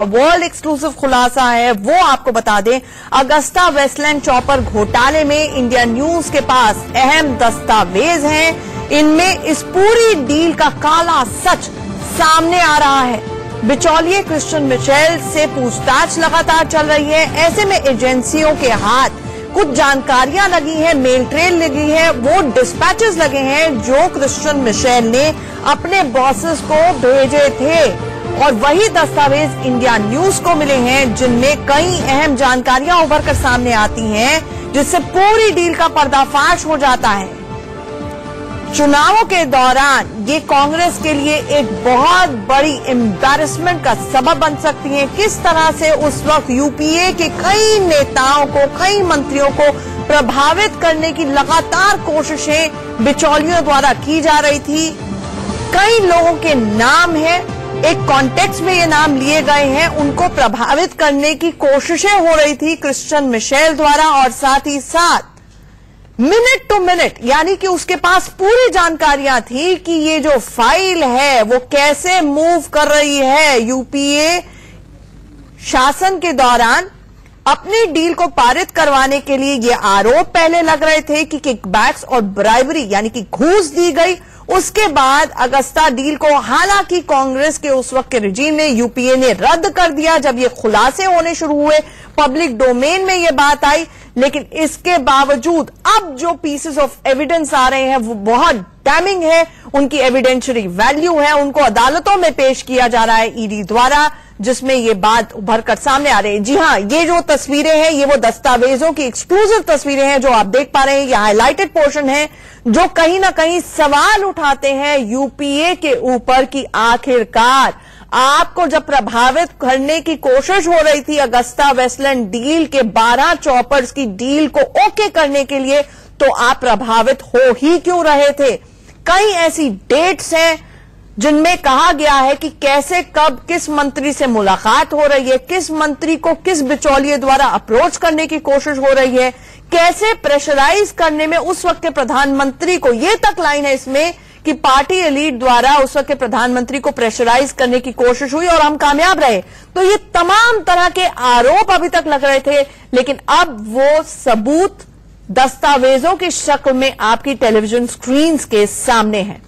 World exclusive खुलासा है वो आपको बता दें। अगस्ता वेस्टलैंड चॉपर घोटाले में इंडिया न्यूज के पास अहम दस्तावेज हैं। इनमें इस पूरी डील का काला सच सामने आ रहा है। बिचौलिए क्रिश्चियन मिशेल से पूछताछ लगातार चल रही है। ऐसे में एजेंसियों के हाथ कुछ जानकारियां लगी हैं, मेल ट्रेल लगी है, वो डिस्पैचेस लगे हैं जो क्रिश्चियन मिशेल ने अपने बॉसेस को भेजे थे और वही दस्तावेज इंडिया न्यूज को मिले हैं जिनमें कई अहम जानकारियां उभर कर सामने आती हैं जिससे पूरी डील का पर्दाफाश हो जाता है। चुनावों के दौरान ये कांग्रेस के लिए एक बहुत बड़ी एम्बैरेसमेंट का सबब बन सकती है। किस तरह से उस वक्त यूपीए के कई नेताओं को, कई मंत्रियों को प्रभावित करने की लगातार कोशिशें बिचौलियों द्वारा की जा रही थी। कई लोगों के नाम हैं, एक कॉन्टेक्स्ट में ये नाम लिए गए हैं, उनको प्रभावित करने की कोशिशें हो रही थी क्रिश्चियन मिशेल द्वारा और साथ ही साथ मिनट टू मिनट यानी कि उसके पास पूरी जानकारियां थी कि ये जो फाइल है वो कैसे मूव कर रही है। यूपीए शासन के दौरान अपनी डील को पारित करवाने के लिए ये आरोप पहले लग रहे थे कि किकबैक्स और ब्राइबरी यानी कि घूस दी गई। उसके बाद अगस्ता डील को हालांकि कांग्रेस के उस वक्त के रिजीम ने, यूपीए ने रद्द कर दिया जब ये खुलासे होने शुरू हुए, पब्लिक डोमेन में ये बात आई। लेकिन इसके बावजूद अब जो पीसेस ऑफ एविडेंस आ रहे हैं वो बहुत डैमिंग है, उनकी एविडेंशियरी वैल्यू है, उनको अदालतों में पेश किया जा रहा है ईडी द्वारा, जिसमें ये बात उभर कर सामने आ रही है। जी हां, ये जो तस्वीरें हैं ये वो दस्तावेजों की एक्सक्लूसिव तस्वीरें हैं जो आप देख पा रहे हैं। ये हाईलाइटेड पोर्शन है जो कहीं ना कहीं सवाल उठाते हैं यूपीए के ऊपर कि आखिरकार आपको जब प्रभावित करने की कोशिश हो रही थी अगस्ता वेस्टलैंड डील के 12 चॉपर्स की डील को ओके करने के लिए, तो आप प्रभावित हो ही क्यों रहे थे। कई ऐसी डेट्स हैं जिनमें कहा गया है कि कैसे, कब, किस मंत्री से मुलाकात हो रही है, किस मंत्री को किस बिचौलिए द्वारा अप्रोच करने की कोशिश हो रही है, कैसे प्रेशराइज करने में उस वक्त के प्रधानमंत्री को, ये तक लाइन है इसमें कि पार्टी एलीट द्वारा उस वक्त के प्रधानमंत्री को प्रेशराइज करने की कोशिश हुई और हम कामयाब रहे। तो ये तमाम तरह के आरोप अभी तक लग रहे थे, लेकिन अब वो सबूत दस्तावेजों की शक्ल में आपकी टेलीविजन स्क्रीन्स के सामने हैं।